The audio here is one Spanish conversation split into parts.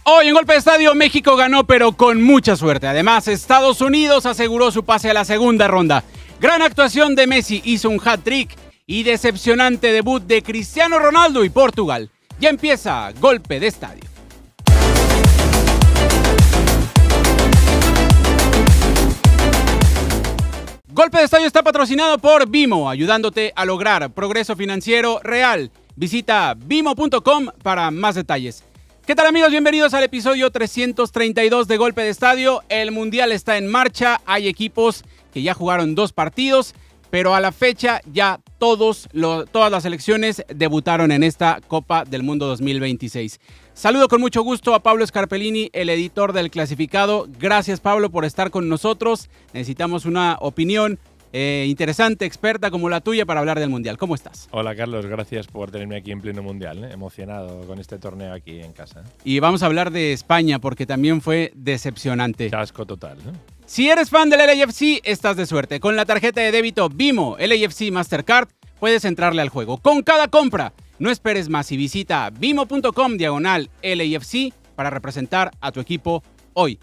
Hoy en Golpe de Estadio, México ganó pero con mucha suerte. Además, Estados Unidos aseguró su pase a la segunda ronda. Gran actuación de Messi, hizo un hat-trick y decepcionante debut de Cristiano Ronaldo y Portugal. Ya empieza Golpe de Estadio. Golpe de Estadio está patrocinado por Bimo, ayudándote a lograr progreso financiero real. Visita bimo.com para más detalles. ¿Qué tal, amigos? Bienvenidos al episodio 332 de Golpe de Estadio. El Mundial está en marcha, hay equipos que ya jugaron 2 partidos, pero a la fecha ya todas las selecciones debutaron en esta Copa del Mundo 2026. Saludo con mucho gusto a Pablo Scarpellini, el editor del Clasificado. Gracias, Pablo, por estar con nosotros. Necesitamos una opinión interesante, experta como la tuya para hablar del Mundial. ¿Cómo estás? Hola, Carlos. Gracias por tenerme aquí en pleno Mundial. Emocionado con este torneo aquí en casa. Y vamos a hablar de España porque también fue decepcionante. Chasco total, ¿no? Si eres fan del LAFC, estás de suerte. Con la tarjeta de débito Bimo LAFC Mastercard puedes entrarle al juego. Con cada compra, no esperes más y visita bimo.com/LAFC para representar a tu equipo hoy.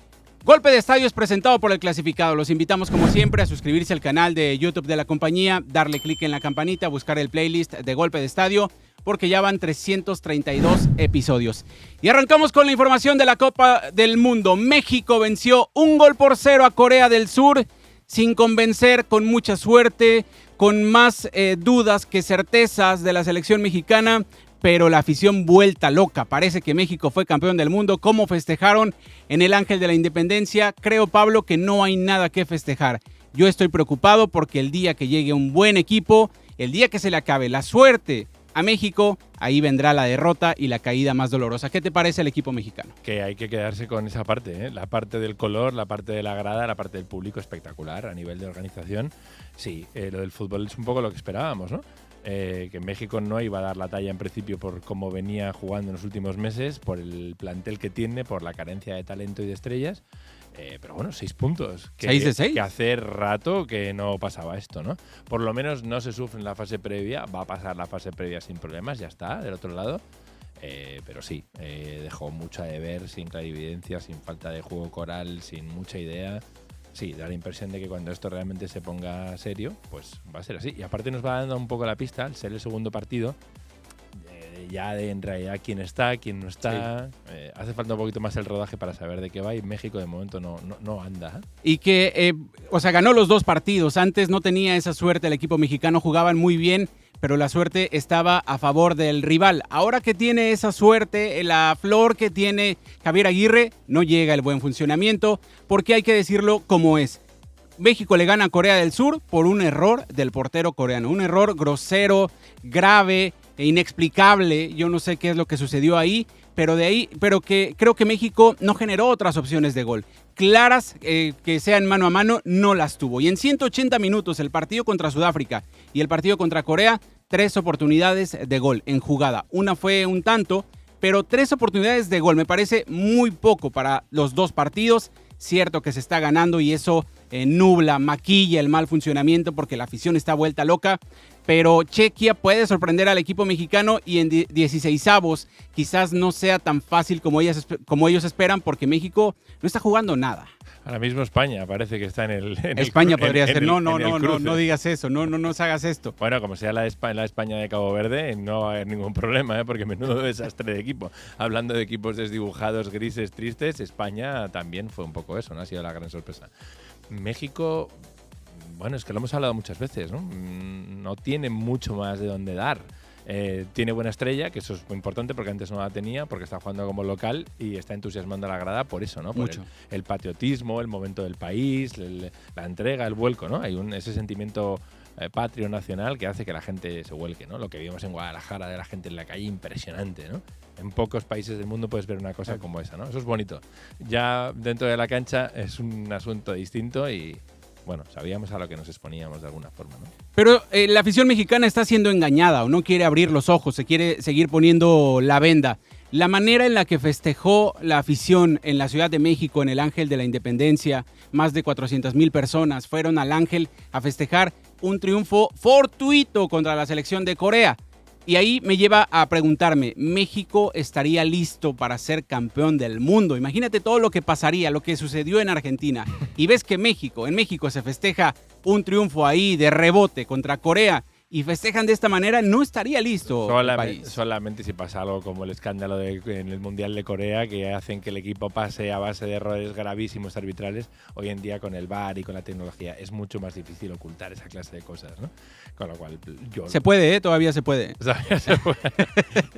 Golpe de Estadio es presentado por El Clasificado. Los invitamos, como siempre, a suscribirse al canal de YouTube de la compañía, darle clic en la campanita, buscar el playlist de Golpe de Estadio, porque ya van 332 episodios. Y arrancamos con la información de la Copa del Mundo. México venció 1-0 a Corea del Sur, sin convencer, con mucha suerte, con más dudas que certezas de la selección mexicana, pero la afición vuelta loca. Parece que México fue campeón del mundo. ¿Cómo festejaron en el Ángel de la Independencia? Creo, Pablo, que no hay nada que festejar. Yo estoy preocupado porque el día que llegue un buen equipo, el día que se le acabe la suerte a México, ahí vendrá la derrota y la caída más dolorosa. ¿Qué te parece el equipo mexicano? Que hay que quedarse con esa parte, ¿eh? La parte del color, la parte de la grada, la parte del público, espectacular a nivel de organización. Sí, lo del fútbol es un poco lo que esperábamos, ¿no? Que México no iba a dar la talla en principio por cómo venía jugando en los últimos meses, por el plantel que tiene, por la carencia de talento y de estrellas. Pero bueno, 6 puntos. 6 de 6. Que hace rato que no pasaba esto, ¿no? Por lo menos no se sufre en la fase previa. Va a pasar la fase previa sin problemas, ya está, del otro lado. Pero sí, dejó mucho a deber, sin clarividencia, sin falta de juego coral, sin mucha idea. Sí, da la impresión de que cuando esto realmente se ponga serio, pues va a ser así. Y aparte nos va dando un poco la pista, al ser el segundo partido, ya de en realidad quién está, quién no está. Sí. Hace falta un poquito más el rodaje para saber de qué va y México de momento no anda. Y que, ganó los 2 partidos. Antes no tenía esa suerte el equipo mexicano, jugaban muy bien, pero la suerte estaba a favor del rival. Ahora que tiene esa suerte, la flor que tiene Javier Aguirre, no llega el buen funcionamiento, porque hay que decirlo como es. México le gana a Corea del Sur por un error del portero coreano. Un error grosero, grave e inexplicable. Yo no sé qué es lo que sucedió ahí, pero que creo que México no generó otras opciones de gol. Claras que sean mano a mano, no las tuvo. Y en 180 minutos, el partido contra Sudáfrica y el partido contra Corea, 3 oportunidades de gol en jugada. Una fue un tanto, pero 3 oportunidades de gol me parece muy poco para los 2 partidos. Cierto que se está ganando y eso nubla, maquilla el mal funcionamiento porque la afición está vuelta loca. Pero Chequia puede sorprender al equipo mexicano y en 16avos quizás no sea tan fácil como ellos esperan porque México no está jugando nada. Ahora mismo España parece que está en el España podría ser. No digas eso, no hagas esto. Bueno, como sea la España de Cabo Verde, no va a haber ningún problema, porque menudo desastre de equipo. Hablando de equipos desdibujados, grises, tristes, España también fue un poco eso, ¿no? Ha sido la gran sorpresa. México, bueno, es que lo hemos hablado muchas veces, ¿no? No tiene mucho más de dónde dar. Tiene buena estrella, que eso es muy importante porque antes no la tenía, porque está jugando como local y está entusiasmando a la grada por eso, ¿no? Por mucho. El patriotismo, el momento del país, la entrega, el vuelco, ¿no? Hay ese sentimiento patrio nacional que hace que la gente se vuelque, ¿no? Lo que vimos en Guadalajara de la gente en la calle, impresionante, ¿no? En pocos países del mundo puedes ver una cosa como esa, ¿no? Eso es bonito. Ya dentro de la cancha es un asunto distinto y bueno, sabíamos a lo que nos exponíamos de alguna forma, ¿no? Pero la afición mexicana está siendo engañada o no quiere abrir los ojos, se quiere seguir poniendo la venda. La manera en la que festejó la afición en la Ciudad de México, en el Ángel de la Independencia, más de 400,000 personas fueron al Ángel a festejar un triunfo fortuito contra la selección de Corea. Y ahí me lleva a preguntarme, ¿México estaría listo para ser campeón del mundo? Imagínate todo lo que pasaría, lo que sucedió en Argentina. Y ves que en México se festeja un triunfo ahí de rebote contra Corea y festejan de esta manera, no estaría listo el país. Solamente si pasa algo como el escándalo en el Mundial de Corea, que hacen que el equipo pase a base de errores gravísimos arbitrales. Hoy en día con el VAR y con la tecnología es mucho más difícil ocultar esa clase de cosas, ¿no? Con lo cual Se puede, todavía se puede.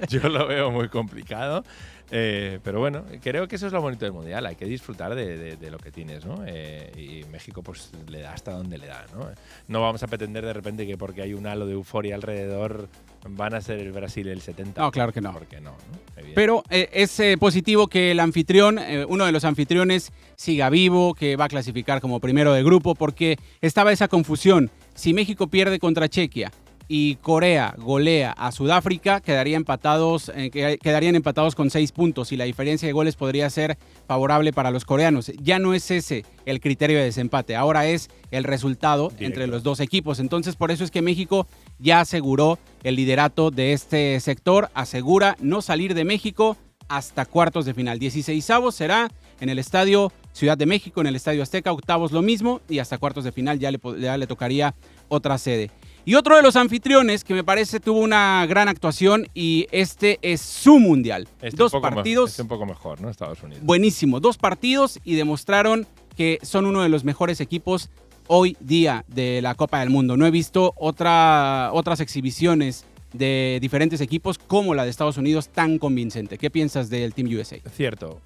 Yo lo veo muy complicado. Pero bueno, creo que eso es lo bonito del Mundial. Hay que disfrutar de lo que tienes, ¿no? Y México pues le da hasta donde le da, ¿no? No vamos a pretender de repente que porque hay un halo de euforia alrededor van a ser el Brasil el 70. No, claro que no. Porque no, ¿no? Pero es positivo que el anfitrión, uno de los anfitriones, siga vivo, que va a clasificar como primero de grupo, porque estaba esa confusión. Si México pierde contra Chequia y Corea golea a Sudáfrica, quedarían empatados con 6 puntos y la diferencia de goles podría ser favorable para los coreanos. Ya no es ese el criterio de desempate, ahora es el resultado entre los dos equipos. Entonces, por eso es que México ya aseguró el liderato de este sector, asegura no salir de México hasta cuartos de final. 16avos será en el Estadio Ciudad de México, en el Estadio Azteca, octavos lo mismo y hasta cuartos de final ya le tocaría otra sede. Y otro de los anfitriones que me parece tuvo una gran actuación y este es su mundial. Dos partidos. Un poco mejor, ¿no? Estados Unidos. Buenísimo. 2 partidos y demostraron que son uno de los mejores equipos hoy día de la Copa del Mundo. No he visto otras exhibiciones de diferentes equipos como la de Estados Unidos tan convincente. ¿Qué piensas del Team USA? Cierto.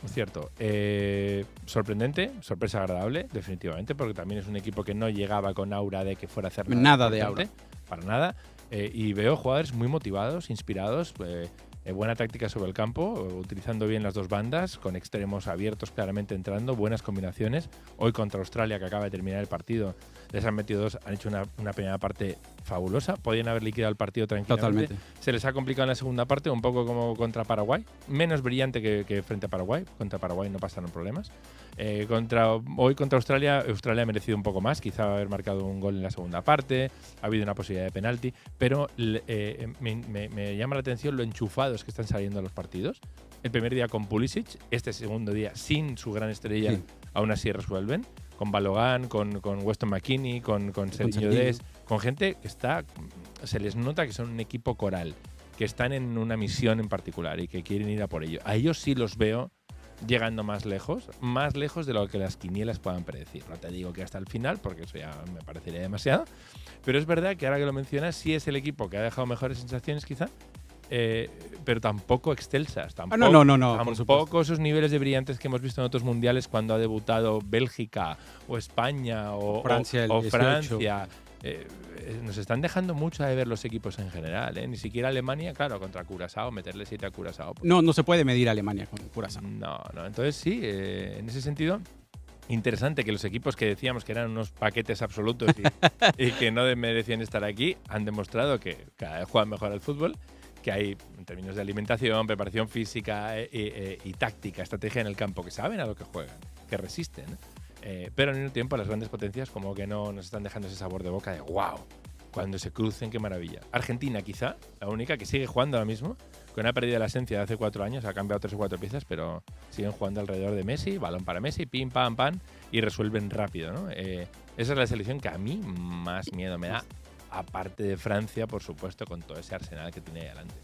Sorprendente, sorpresa agradable, definitivamente, porque también es un equipo que no llegaba con aura de que fuera a hacer nada de aura. Para nada. Y veo jugadores muy motivados, inspirados, buena táctica sobre el campo, utilizando bien las dos bandas, con extremos abiertos claramente entrando, buenas combinaciones. Hoy contra Australia, que acaba de terminar el partido, les han metido 2, han hecho una primera parte fabulosa. Podían haber liquidado el partido tranquilamente. Totalmente. Se les ha complicado en la segunda parte, un poco como contra Paraguay. Menos brillante que frente a Paraguay. Contra Paraguay no pasaron problemas. Hoy contra Australia ha merecido un poco más. Quizá haber marcado un gol en la segunda parte. Ha habido una posibilidad de penalti. Pero me llama la atención lo enchufados que están saliendo los partidos. El primer día con Pulisic, este segundo día sin su gran estrella, sí. Aún así resuelven. Con Balogan, con Weston McKennie, con Serginho Dest, con gente que se les nota que son un equipo coral, que están en una misión en particular y que quieren ir a por ello. A ellos sí los veo llegando más lejos de lo que las quinielas puedan predecir. No te digo que hasta el final, porque eso ya me parecería demasiado, pero es verdad que ahora que lo mencionas, sí es el equipo que ha dejado mejores sensaciones quizá, pero tampoco excelsas. Tampoco esos niveles de brillantes que hemos visto en otros mundiales cuando ha debutado Bélgica o España o Francia. Nos están dejando mucho de ver los equipos en general, ¿eh? Ni siquiera Alemania, claro, contra Curazao, meterle 7 a Curazao. No se puede medir Alemania con Curazao. No. Entonces sí, en ese sentido, interesante que los equipos que decíamos que eran unos paquetes absolutos y que no merecían estar aquí, han demostrado que cada vez juegan mejor al fútbol, que hay en términos de alimentación, preparación física y táctica, estrategia en el campo, que saben a lo que juegan, que resisten. Pero al mismo tiempo las grandes potencias como que no nos están dejando ese sabor de boca de wow, cuando se crucen, qué maravilla. Argentina quizá, la única que sigue jugando ahora mismo, que no ha perdido la esencia de hace 4 años, ha cambiado 3 o 4 piezas, pero siguen jugando alrededor de Messi, balón para Messi, pim, pam, pam, y resuelven rápido, ¿no? Esa es la selección que a mí más miedo me da, aparte de Francia, por supuesto, con todo ese arsenal que tiene ahí adelante.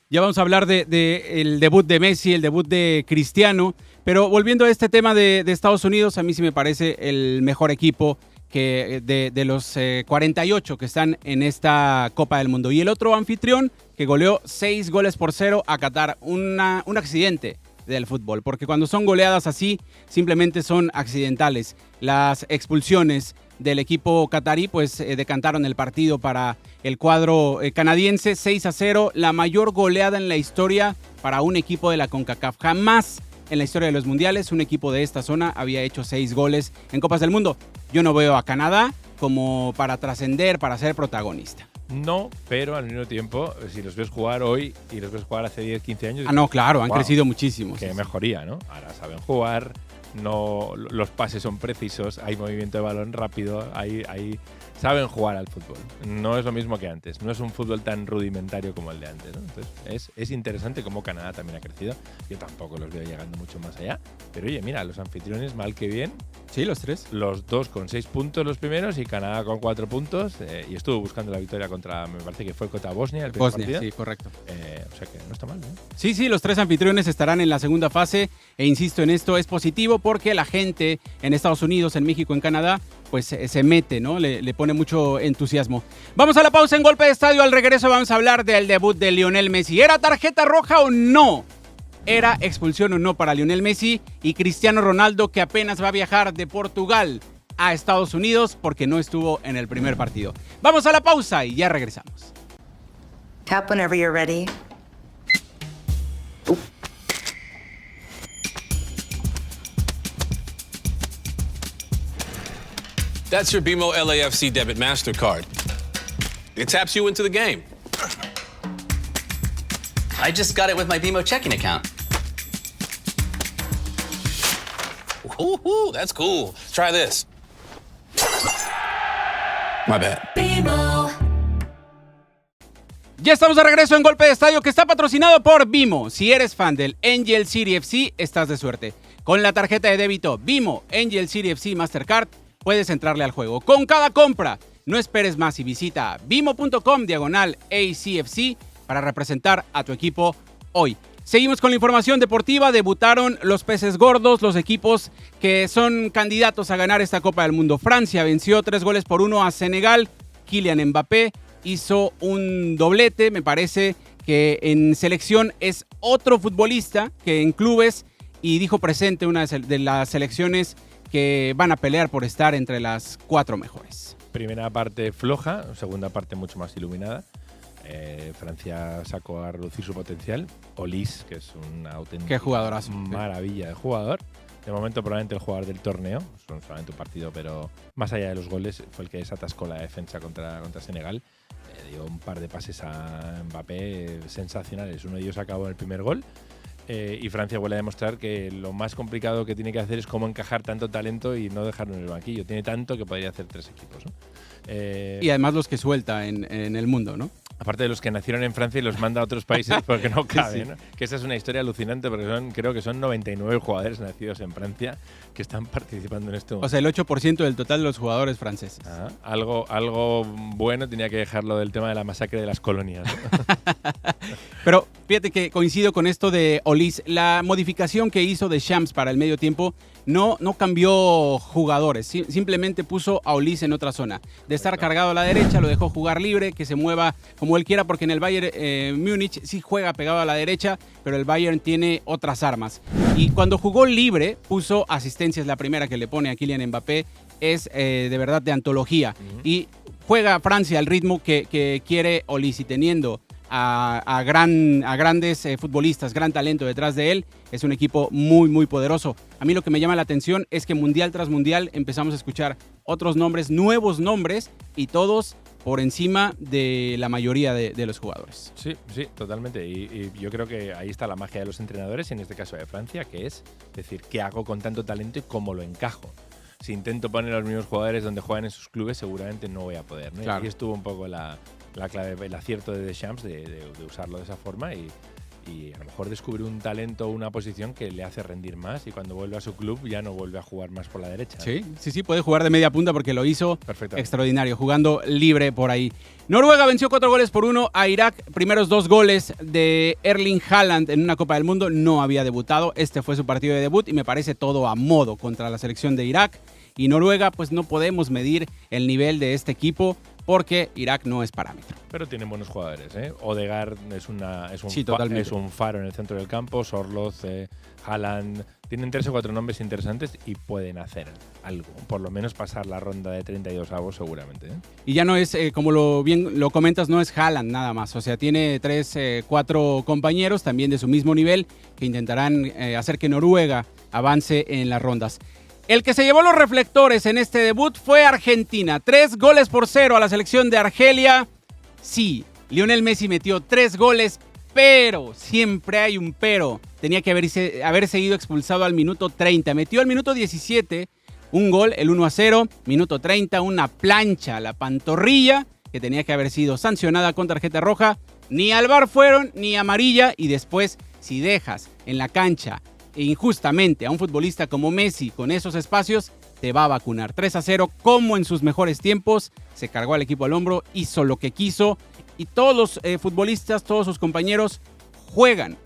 Ya vamos a hablar el debut de Messi, el debut de Cristiano, pero volviendo a este tema de Estados Unidos, a mí sí me parece el mejor equipo que de los 48 que están en esta Copa del Mundo. Y el otro anfitrión que goleó 6-0 a Qatar, un accidente del fútbol, porque cuando son goleadas así, simplemente son accidentales. Las expulsiones del equipo catarí pues decantaron el partido para el cuadro canadiense. 6-0, la mayor goleada en la historia para un equipo de la CONCACAF. Jamás en la historia de los mundiales un equipo de esta zona había hecho 6 goles en Copas del Mundo. Yo no veo a Canadá como para trascender, para ser protagonista. No, pero al mismo tiempo, si los ves jugar hoy y los ves jugar hace 10, 15 años... no, claro, han crecido muchísimo. Qué mejoría, ¿no? Ahora saben jugar, los pases son precisos, hay movimiento de balón rápido, saben jugar al fútbol. No es lo mismo que antes, no es un fútbol tan rudimentario como el de antes, ¿no? Entonces es interesante cómo Canadá también ha crecido. Yo tampoco los veo llegando mucho más allá, pero oye, mira, los anfitriones mal que bien. Sí, los tres. Los dos con 6 puntos los primeros y Canadá con 4 puntos. Y estuvo buscando la victoria contra, me parece que fue contra Bosnia el primer partido. Sí, correcto. O sea que no está mal, ¿no? Sí, los tres anfitriones estarán en la segunda fase e insisto en esto, es positivo porque la gente en Estados Unidos, en México, en Canadá, pues se mete, ¿no? Le pone mucho entusiasmo. Vamos a la pausa en Golpe de Estadio. Al regreso vamos a hablar del debut de Lionel Messi. ¿Era tarjeta roja o no? ¿Era expulsión o no para Lionel Messi y Cristiano Ronaldo, que apenas va a viajar de Portugal a Estados Unidos porque no estuvo en el primer partido? Vamos a la pausa y ya regresamos. Tap whenever you're ready. That's your BMO LAFC debit MasterCard. It taps you into the game. I just got it with my BMO checking account. Ooh, that's cool. Try this. My bad. Ya estamos de regreso en Golpe de Estadio, que está patrocinado por Bimo. Si eres fan del Angel City FC, estás de suerte. Con la tarjeta de débito Bimo Angel City FC Mastercard, puedes entrarle al juego. Con cada compra, no esperes más y visita bimo.com/ACFC para representar a tu equipo hoy. Seguimos con la información deportiva. Debutaron los peces gordos, los equipos que son candidatos a ganar esta Copa del Mundo. Francia venció 3-1 a Senegal. Kylian Mbappé hizo un doblete. Me parece que en selección es otro futbolista que en clubes, y dijo presente una de las selecciones que van a pelear por estar entre las 4 mejores. Primera parte floja, segunda parte mucho más iluminada. Francia sacó a reducir su potencial. Olise, que es una auténtica maravilla de jugador. De momento probablemente el jugador del torneo. Son solamente un partido, pero más allá de los goles fue el que desatascó la defensa contra Senegal. Dio un par de pases a Mbappé sensacionales. Uno de ellos acabó en el primer gol. Y Francia vuelve a demostrar que lo más complicado que tiene que hacer es cómo encajar tanto talento y no dejarlo en el banquillo. Tiene tanto que podría hacer 3 equipos, ¿no? Y además los que suelta en el mundo, ¿no? Aparte de los que nacieron en Francia y los manda a otros países porque no caben, Sí. ¿no? Que esa es una historia alucinante porque creo que son 99 jugadores nacidos en Francia que están participando en este momento. O sea, el 8% del total de los jugadores franceses. Algo bueno tenía que dejarlo del tema de la masacre de las colonias, ¿no? Pero fíjate que coincido con esto de Olise. La modificación que hizo Deschamps para el medio tiempo no cambió jugadores, simplemente puso a Olise en otra zona. De estar cargado a la derecha, lo dejó jugar libre, que se mueva como él quiera, porque en el Bayern Múnich sí juega pegado a la derecha, pero el Bayern tiene otras armas. Y cuando jugó libre, puso asistencias. La primera que le pone a Kylian Mbappé es de verdad de antología. Y juega Francia al ritmo que quiere Olise, y teniendo a grandes futbolistas, gran talento detrás de él, es un equipo muy, muy poderoso. A mí lo que me llama la atención es que mundial tras mundial empezamos a escuchar otros nombres, nuevos nombres, y todos por encima de la mayoría de los jugadores. Sí, totalmente. Y yo creo que ahí está la magia de los entrenadores, en este caso de Francia, que es decir, ¿qué hago con tanto talento y cómo lo encajo? Si intento poner a los mismos jugadores donde juegan en sus clubes, seguramente no voy a poder, ¿no? Claro. Y estuvo un poco la clave, el acierto de Deschamps de usarlo de esa forma y a lo mejor descubrir un talento o una posición que le hace rendir más, y cuando vuelve a su club ya no vuelve a jugar más por la derecha. Sí, puede jugar de media punta porque lo hizo extraordinario, jugando libre por ahí. Noruega venció 4-1 a Irak. Primeros 2 goles de Erling Haaland en una Copa del Mundo. No había debutado. Este fue su partido de debut y me parece todo a modo contra la selección de Irak. Y Noruega, pues no podemos medir el nivel de este equipo porque Irak no es parámetro. Pero tienen buenos jugadores, ¿eh? Odegaard es un faro en el centro del campo. Sorloth, Haaland. Tienen 3 o 4 nombres interesantes y pueden hacer algo. Por lo menos pasar la ronda de 32avos seguramente, ¿eh? Y ya no es, como bien lo comentas, no es Haaland nada más. O sea, tiene 3, 4 compañeros también de su mismo nivel que intentarán hacer que Noruega avance en las rondas. El que se llevó los reflectores en este debut fue Argentina. 3-0 a la selección de Argelia. Sí, Lionel Messi metió 3 goles, pero, siempre hay un pero. Tenía que haber seguido expulsado al minuto 30. Metió al minuto 17 un gol, el 1-0. Minuto 30, una plancha a la pantorrilla que tenía que haber sido sancionada con tarjeta roja. Ni al VAR fueron, ni amarilla. Y después, si dejas en la cancha injustamente a un futbolista como Messi con esos espacios, te va a vacunar. 3-0, como en sus mejores tiempos. Se cargó al equipo al hombro, hizo lo que quiso. Y todos los futbolistas, todos sus compañeros juegan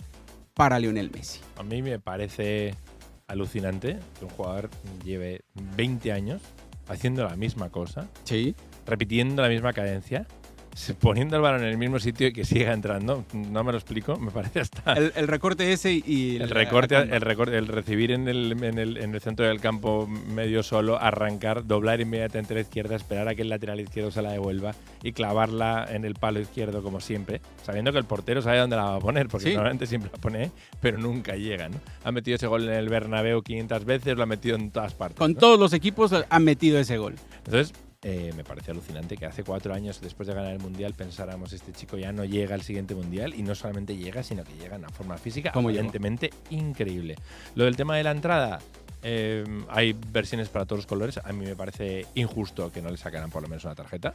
para Lionel Messi. A mí me parece alucinante que un jugador lleve 20 años haciendo la misma cosa, Sí. repitiendo la misma cadencia, poniendo el balón en el mismo sitio y que siga entrando. No me lo explico, me parece hasta… El recorte ese y… El recorte, el recibir en el centro del campo medio solo, arrancar, doblar inmediatamente a la izquierda, esperar a que el lateral izquierdo se la devuelva y clavarla en el palo izquierdo como siempre, sabiendo que el portero sabe dónde la va a poner, porque Sí. normalmente siempre la pone, pero nunca llega, ¿no? Ha metido ese gol en el Bernabéu 500 veces, lo ha metido en todas partes. Con ¿no? todos los equipos han metido ese gol. Entonces, me parece alucinante que hace 4 años, después de ganar el Mundial, pensáramos este chico ya no llega al siguiente Mundial, y no solamente llega, sino que llega en una forma física ¿Cómo llegó? aparentemente increíble. Lo del tema de la entrada, hay versiones para todos los colores. A mí me parece injusto que no le sacaran por lo menos una tarjeta.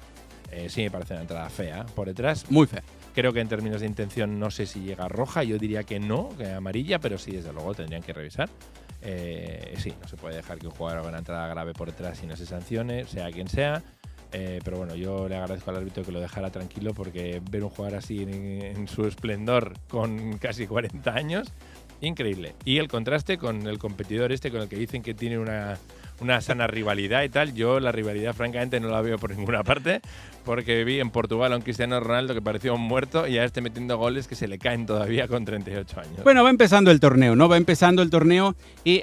Sí me parece una entrada fea por detrás. Muy feo. Creo que en términos de intención no sé si llega roja, yo diría que no, que amarilla, pero sí, desde luego tendrían que revisar. Sí, no se puede dejar que un jugador haga una entrada grave por detrás y no se sancione, sea quien sea. Pero bueno, yo le agradezco al árbitro que lo dejara tranquilo, porque ver un jugador así en su esplendor con casi 40 años, increíble. Y el contraste con el competidor este, con el que dicen que tiene una sana rivalidad y tal. Yo la rivalidad francamente no la veo por ninguna parte, porque vi en Portugal a un Cristiano Ronaldo que parecía un muerto y a este metiendo goles que se le caen todavía con 38 años. Bueno, va empezando el torneo, ¿no? Va empezando el torneo.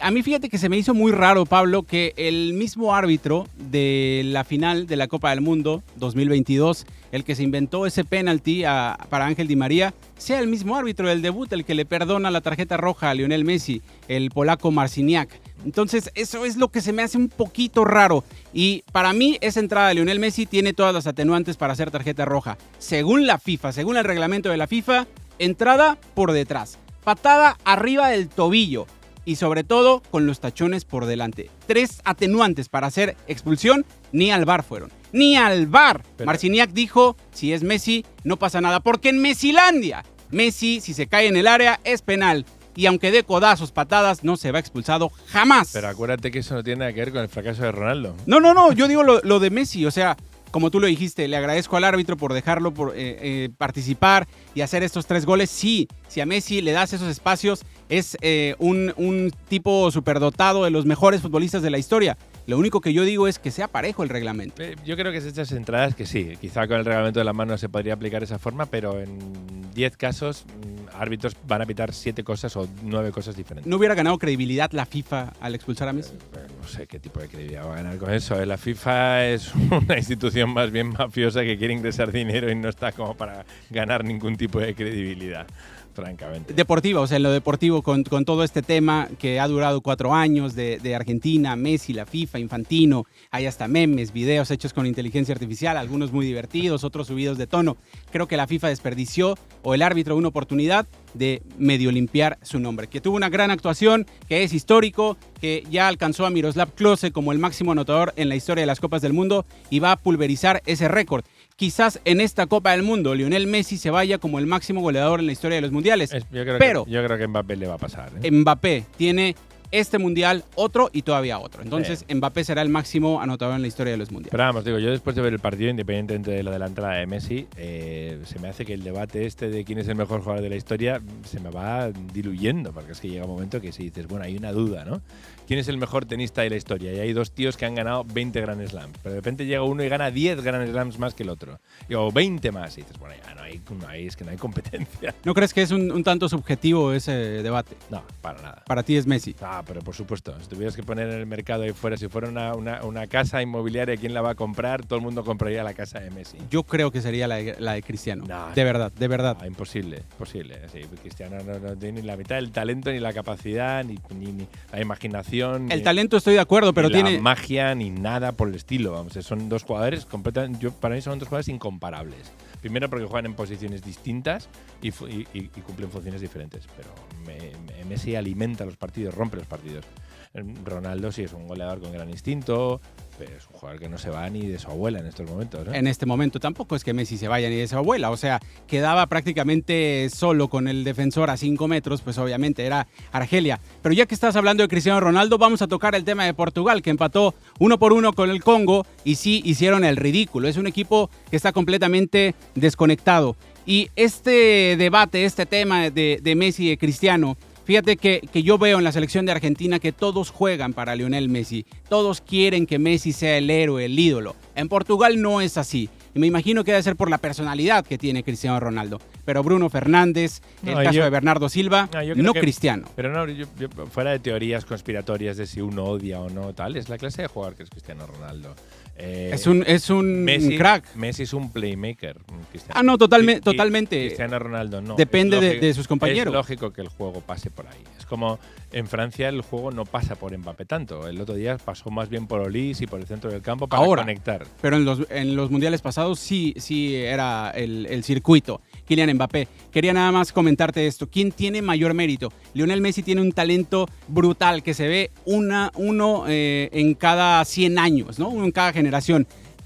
A mí fíjate que se me hizo muy raro, Pablo, que el mismo árbitro de la final de la Copa del Mundo 2022, el que se inventó ese penalti para Ángel Di María, sea el mismo árbitro del debut, el que le perdona la tarjeta roja a Lionel Messi, el polaco Marciniak. Entonces, eso es lo que se me hace un poquito raro. Y para mí, esa entrada de Lionel Messi tiene todas las atenuantes para hacer tarjeta roja. Según la FIFA, según el reglamento de la FIFA, entrada por detrás, patada arriba del tobillo y sobre todo con los tachones por delante. 3 atenuantes para hacer expulsión, ni al VAR fueron. Ni al VAR. Pero… Marciniak dijo, si es Messi, no pasa nada. Porque en Messilandia, Messi, si se cae en el área, es penal. Y aunque dé codazos, patadas, no se va expulsado jamás. Pero acuérdate que eso no tiene nada que ver con el fracaso de Ronaldo. No, yo digo lo de Messi, o sea, como tú lo dijiste, le agradezco al árbitro por dejarlo participar y hacer estos 3 goles. Sí, si a Messi le das esos espacios, es un tipo superdotado de los mejores futbolistas de la historia. Lo único que yo digo es que sea parejo el reglamento. Yo creo que es estas entradas que sí, quizá con el reglamento de la mano se podría aplicar esa forma, pero en 10 casos árbitros van a pitar 7 cosas o 9 cosas diferentes. ¿No hubiera ganado credibilidad la FIFA al expulsar a Messi? No sé qué tipo de credibilidad va a ganar con eso. La FIFA es una institución más bien mafiosa que quiere ingresar dinero y no está como para ganar ningún tipo de credibilidad, francamente. Deportiva, o sea, en lo deportivo, con todo este tema que ha durado 4 años de Argentina, Messi, la FIFA, Infantino, hay hasta memes, videos hechos con inteligencia artificial, algunos muy divertidos, otros subidos de tono. Creo que la FIFA desperdició, o el árbitro, una oportunidad de medio limpiar su nombre. Que tuvo una gran actuación, que es histórico, que ya alcanzó a Miroslav Klose como el máximo anotador en la historia de las Copas del Mundo y va a pulverizar ese récord. Quizás en esta Copa del Mundo Lionel Messi se vaya como el máximo goleador en la historia de los mundiales. Yo creo que Mbappé le va a pasar. Mbappé tiene este mundial, otro y todavía otro. Entonces, Mbappé será el máximo anotador en la historia de los mundiales. Pero vamos, digo, yo después de ver el partido, independientemente de lo de la entrada de Messi, se me hace que el debate este de quién es el mejor jugador de la historia se me va diluyendo, porque es que llega un momento que si dices, bueno, hay una duda, ¿no? ¿Quién es el mejor tenista de la historia? Y hay 2 tíos que han ganado 20 Grand Slams, pero de repente llega uno y gana 10 Grand Slams más que el otro, o 20 más, y dices, bueno, ya es que no hay competencia. ¿No crees que es un tanto subjetivo ese debate? No, para nada. Para ti es Messi. No, pero por supuesto, si tuvieras que poner en el mercado ahí fuera, si fuera una casa inmobiliaria, ¿quién la va a comprar? Todo el mundo compraría la casa de Messi. Yo creo que sería la de Cristiano. No, de verdad, de verdad. Imposible. Sí, Cristiano no tiene ni la mitad del talento, ni la capacidad, ni la imaginación. El talento estoy de acuerdo, pero ni tiene la magia, ni nada por el estilo. Vamos, son dos jugadores completamente. Para mí son dos jugadores incomparables. Primero porque juegan en posiciones distintas y cumplen funciones diferentes. Pero Messi alimenta los partidos, rompe los partidos. Ronaldo sí es un goleador con gran instinto, pero es un jugador que no se va ni de su abuela en estos momentos, ¿no? En este momento tampoco es que Messi se vaya ni de su abuela, o sea, quedaba prácticamente solo con el defensor a 5 metros, pues obviamente era Argelia. Pero ya que estás hablando de Cristiano Ronaldo, vamos a tocar el tema de Portugal, que empató 1-1 con el Congo y sí hicieron el ridículo. Es un equipo que está completamente desconectado. Y este debate, este tema de Messi y de Cristiano, fíjate que yo veo en la selección de Argentina que todos juegan para Lionel Messi. Todos quieren que Messi sea el héroe, el ídolo. En Portugal no es así. Y me imagino que debe ser por la personalidad que tiene Cristiano Ronaldo. Pero Bruno Fernández, el caso de Bernardo Silva, no Cristiano. Pero no, yo, fuera de teorías conspiratorias de si uno odia o no, tal, es la clase de jugador que es Cristiano Ronaldo. Es un Messi, crack. Messi es un playmaker. No, totalmente. Cristiano Ronaldo no. Depende de sus compañeros. Es lógico que el juego pase por ahí. Es como en Francia el juego no pasa por Mbappé tanto. El otro día pasó más bien por Olís y por el centro del campo para conectar. Pero en los mundiales pasados sí era el circuito. Kylian Mbappé. Quería nada más comentarte esto. ¿Quién tiene mayor mérito? Lionel Messi tiene un talento brutal que se ve uno en cada 100 años, ¿no? Uno en cada generación.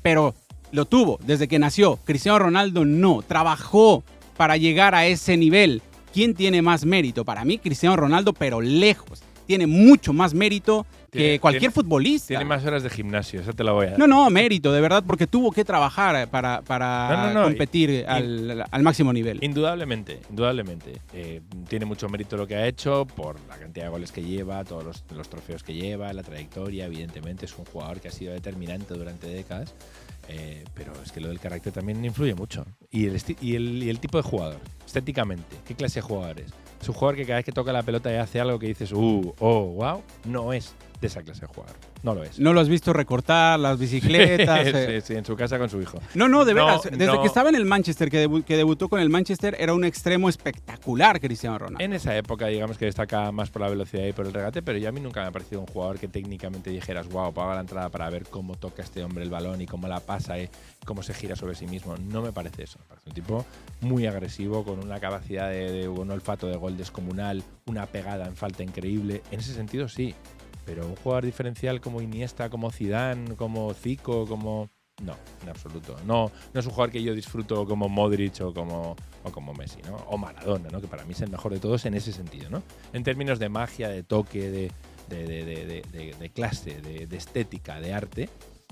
Pero lo tuvo desde que nació. Cristiano Ronaldo no. Trabajó para llegar a ese nivel. ¿Quién tiene más mérito? Para mí, Cristiano Ronaldo, pero lejos. Tiene mucho más mérito que cualquier futbolista. Tiene más horas de gimnasio, eso te lo voy a dar. No, mérito, de verdad, porque tuvo que trabajar para competir al máximo nivel. Indudablemente. Tiene mucho mérito lo que ha hecho por la cantidad de goles que lleva, todos los trofeos que lleva, la trayectoria. Evidentemente es un jugador que ha sido determinante durante décadas. Pero es que lo del carácter también influye mucho. Y el tipo de jugador, estéticamente, ¿qué clase de jugador es? Es un jugador que cada vez que toca la pelota y hace algo que dices, wow, no es de esa clase de jugador. No lo es. ¿No lo has visto recortar las bicicletas? Sí, en su casa con su hijo. No, de veras. Desde que estaba en el Manchester, que debutó con el Manchester, era un extremo espectacular Cristiano Ronaldo. En esa época, digamos que destaca más por la velocidad y por el regate, pero ya a mí nunca me ha parecido un jugador que técnicamente dijeras, wow, paga la entrada para ver cómo toca este hombre el balón y cómo la pasa y cómo se gira sobre sí mismo. No me parece eso. Me parece un tipo muy agresivo, con una capacidad de un olfato de gol descomunal, una pegada en falta increíble. En ese sentido, sí. Pero un jugador diferencial como Iniesta, como Zidane, como Zico, como... No, en absoluto. No es un jugador que yo disfruto como Modric o como Messi, ¿no? O Maradona, ¿no? Que para mí es el mejor de todos en ese sentido, ¿no? En términos de magia, de toque, de clase, de estética, de arte,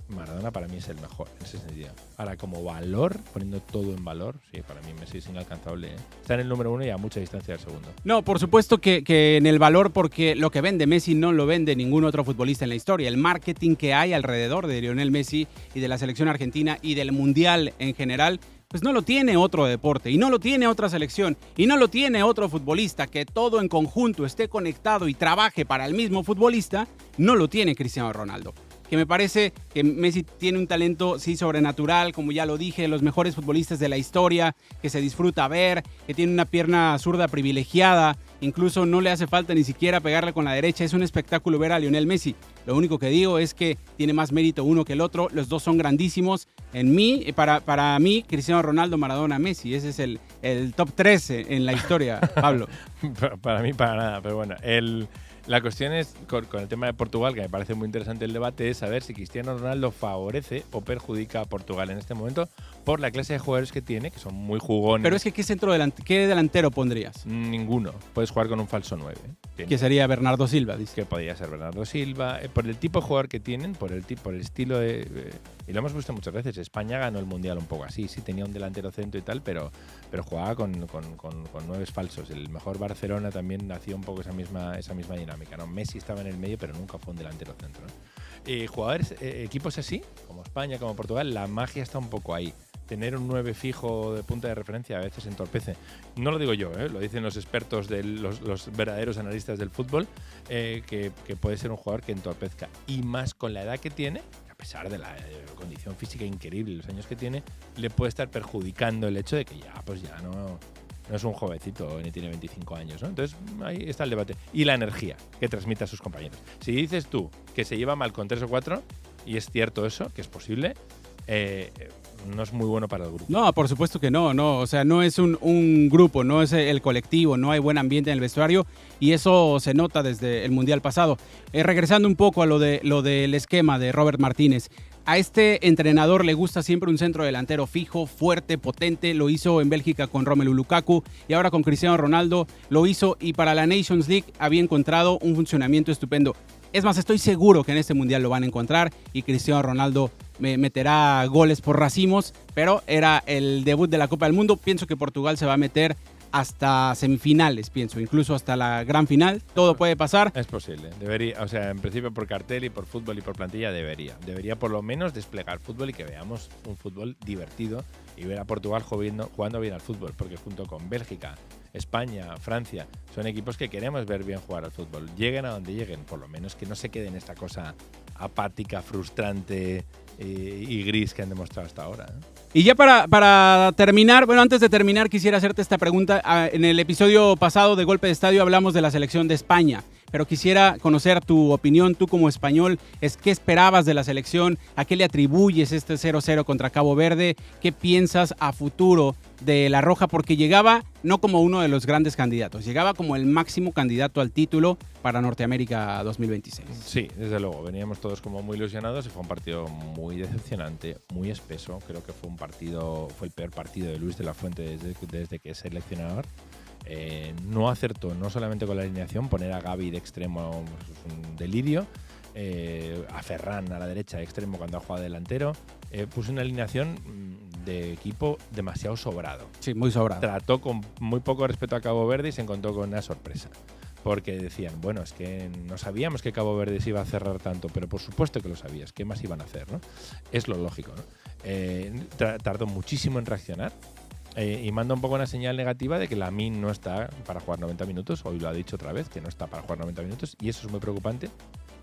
Maradona para mí es el mejor en ese sentido. Ahora, como valor, poniendo todo en valor, sí, para mí Messi es inalcanzable, ¿eh? Está en el número 1 y a mucha distancia del segundo. No, por supuesto que en el valor, porque lo que vende Messi no lo vende ningún otro futbolista en la historia. El marketing que hay alrededor de Lionel Messi y de la selección argentina y del mundial en general, pues no lo tiene otro deporte y no lo tiene otra selección y no lo tiene otro futbolista. Que todo en conjunto esté conectado y trabaje para el mismo futbolista, no lo tiene Cristiano Ronaldo. Que me parece que Messi tiene un talento, sí, sobrenatural, como ya lo dije, los mejores futbolistas de la historia, que se disfruta ver, que tiene una pierna zurda privilegiada, incluso no le hace falta ni siquiera pegarle con la derecha, es un espectáculo ver a Lionel Messi. Lo único que digo es que tiene más mérito uno que el otro, los dos son grandísimos. Para mí, Cristiano Ronaldo, Maradona, Messi, ese es el top 3 en la historia, Pablo. Para mí, para nada, pero bueno, la cuestión es, con el tema de Portugal, que me parece muy interesante el debate, es saber si Cristiano Ronaldo favorece o perjudica a Portugal en este momento por la clase de jugadores que tiene, que son muy jugones. Pero es que ¿qué delantero pondrías? Ninguno. Puedes jugar con un falso 9. Que sería Bernardo Silva, dice. Que podría ser Bernardo Silva. Por el tipo de jugador que tienen, por el estilo de... y lo hemos visto muchas veces. España ganó el Mundial un poco así. Sí tenía un delantero centro y tal, pero jugaba con 9 falsos. El mejor Barcelona también hacía un poco esa misma dinámica, ¿no? Messi estaba en el medio, pero nunca fue un delantero centro, ¿no? Jugadores, equipos así, como España, como Portugal, la magia está un poco ahí. tener un 9 fijo de punta de referencia a veces entorpece. No lo digo yo, lo dicen los expertos, los verdaderos analistas del fútbol, que puede ser un jugador que entorpezca. Y más con la edad que tiene, a pesar de la condición física increíble y los años que tiene, le puede estar perjudicando el hecho de que ya no es un jovencito ni tiene 25 años, ¿no? Entonces ahí está el debate. Y la energía que transmite a sus compañeros. Si dices tú que se lleva mal con 3 o 4, y es cierto eso, que es posible, no es muy bueno para el grupo. No, por supuesto que no. O sea, no es un grupo, no es el colectivo, no hay buen ambiente en el vestuario y eso se nota desde el Mundial pasado. Regresando un poco a lo del esquema de Robert Martínez. A este entrenador le gusta siempre un centro delantero fijo, fuerte, potente. Lo hizo en Bélgica con Romelu Lukaku y ahora con Cristiano Ronaldo lo hizo y para la Nations League había encontrado un funcionamiento estupendo. Es más, estoy seguro que en este Mundial lo van a encontrar y Cristiano Ronaldo meterá goles por racimos, pero era el debut de la Copa del Mundo. Pienso que Portugal se va a meter hasta semifinales, incluso hasta la gran final. Todo puede pasar. Es posible. Debería, o sea, en principio por cartel y por fútbol y por plantilla debería. Debería por lo menos desplegar fútbol y que veamos un fútbol divertido y ver a Portugal jugando bien al fútbol, porque junto con Bélgica, España, Francia, son equipos que queremos ver bien jugar al fútbol. Lleguen a donde lleguen, por lo menos que no se queden esta cosa apática, frustrante y gris que han demostrado hasta ahora. Y ya para terminar, antes de terminar quisiera hacerte esta pregunta. En el episodio pasado de Golpe de Estadio hablamos de la selección de España, pero quisiera conocer tu opinión, tú como español, ¿qué esperabas de la selección? ¿A qué le atribuyes este 0-0 contra Cabo Verde? ¿Qué piensas a futuro de La Roja? Porque llegaba no como uno de los grandes candidatos, llegaba como el máximo candidato al título para Norteamérica 2026. Sí, desde luego, veníamos todos como muy ilusionados y fue un partido muy decepcionante, muy espeso. Creo que fue el peor partido de Luis de la Fuente desde que es seleccionador. No acertó no solamente con la alineación, poner a Gavi de extremo es un delirio, a Ferran a la derecha de extremo cuando ha jugado delantero, puso una alineación de equipo demasiado sobrado. Sí, muy sobrado. Trató con muy poco respeto a Cabo Verde y se encontró con una sorpresa. Porque decían, bueno, es que no sabíamos que Cabo Verde se iba a cerrar tanto, pero por supuesto que lo sabías, ¿qué más iban a hacer, no? Es lo lógico, ¿no? Tardó muchísimo en reaccionar y manda un poco una señal negativa de que Lamine no está para jugar 90 minutos, hoy lo ha dicho otra vez, que no está para jugar 90 minutos, y eso es muy preocupante.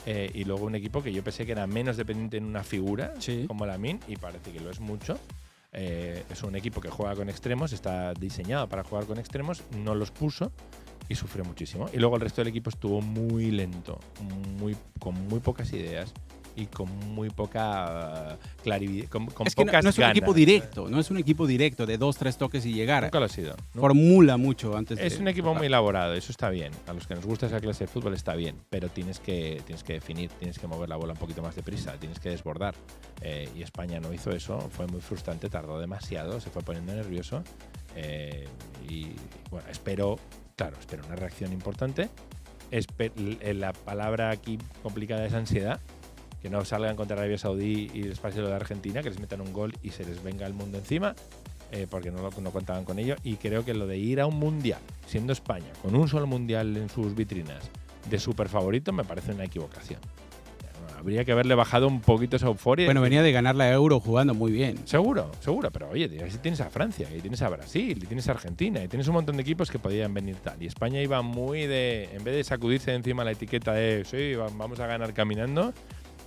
Y luego un equipo que yo pensé que era menos dependiente en una figura, sí, como Lamine, y parece que lo es mucho. Es un equipo que juega con extremos, está diseñado para jugar con extremos, no los puso y sufrió muchísimo. Y luego el resto del equipo estuvo muy lento, con muy pocas ideas y con muy poca claridad. Es que no es un equipo directo, no es un equipo directo de 2-3 toques y llegar. Nunca lo ha sido. Formula mucho antes de. Es un equipo muy elaborado, eso está bien. A los que nos gusta esa clase de fútbol está bien, pero tienes que definir, tienes que mover la bola un poquito más deprisa, tienes que desbordar. Y España no hizo eso, fue muy frustrante, tardó demasiado, se fue poniendo nervioso. Y bueno, espero una reacción importante. La palabra aquí complicada es ansiedad. Que no salgan contra Arabia Saudí y les pase lo de Argentina, que les metan un gol y se les venga el mundo encima, porque no contaban con ello. Y creo que lo de ir a un mundial, siendo España, con un solo mundial en sus vitrinas, de súper favorito, me parece una equivocación. Habría que haberle bajado un poquito esa euforia. Bueno, venía de ganar la Euro jugando muy bien. Seguro, pero oye, tienes a Francia, y tienes a Brasil, y tienes a Argentina, y tienes un montón de equipos que podían venir tal. Y España iba muy en vez de sacudirse encima la etiqueta de sí, vamos a ganar caminando,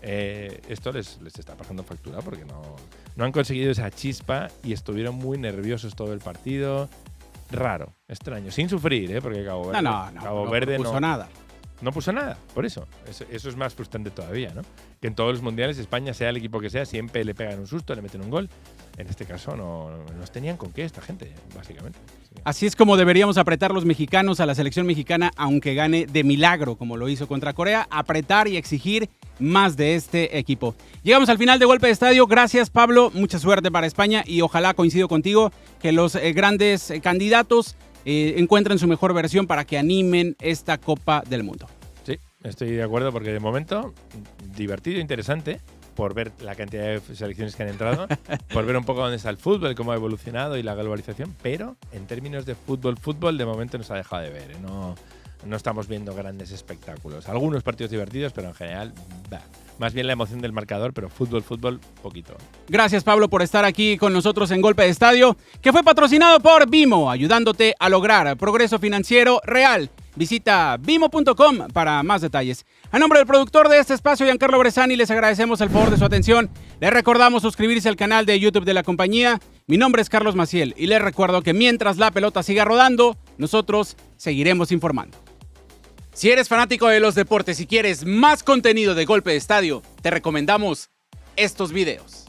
esto les está pasando factura porque no han conseguido esa chispa y estuvieron muy nerviosos todo el partido. Raro, extraño, sin sufrir, porque Cabo Verde no puso nada. No puso nada, por eso. Eso es más frustrante todavía, ¿no? Que en todos los mundiales España, sea el equipo que sea, siempre le pegan un susto, le meten un gol. En este caso no tenían con qué esta gente, básicamente. Sí. Así es como deberíamos apretar los mexicanos a la selección mexicana, aunque gane de milagro, como lo hizo contra Corea, apretar y exigir más de este equipo. Llegamos al final de Golpe de Estadio. Gracias, Pablo. Mucha suerte para España y ojalá, coincido contigo, que los grandes candidatos encuentren su mejor versión para que animen esta Copa del Mundo. Sí, estoy de acuerdo porque de momento divertido, interesante, por ver la cantidad de selecciones que han entrado, por ver un poco dónde está el fútbol, cómo ha evolucionado y la globalización, pero en términos de fútbol de momento nos ha dejado de ver, No estamos viendo grandes espectáculos. Algunos partidos divertidos, pero en general, bah. más bien la emoción del marcador, pero fútbol, poquito. Gracias, Pablo, por estar aquí con nosotros en Golpe de Estadio, que fue patrocinado por Bimo, ayudándote a lograr progreso financiero real. Visita bimo.com para más detalles. A nombre del productor de este espacio, Giancarlo Bresani, les agradecemos el favor de su atención. Les recordamos suscribirse al canal de YouTube de la compañía. Mi nombre es Carlos Maciel y les recuerdo que mientras la pelota siga rodando, nosotros seguiremos informando. Si eres fanático de los deportes y quieres más contenido de Golpe de Estadio, te recomendamos estos videos.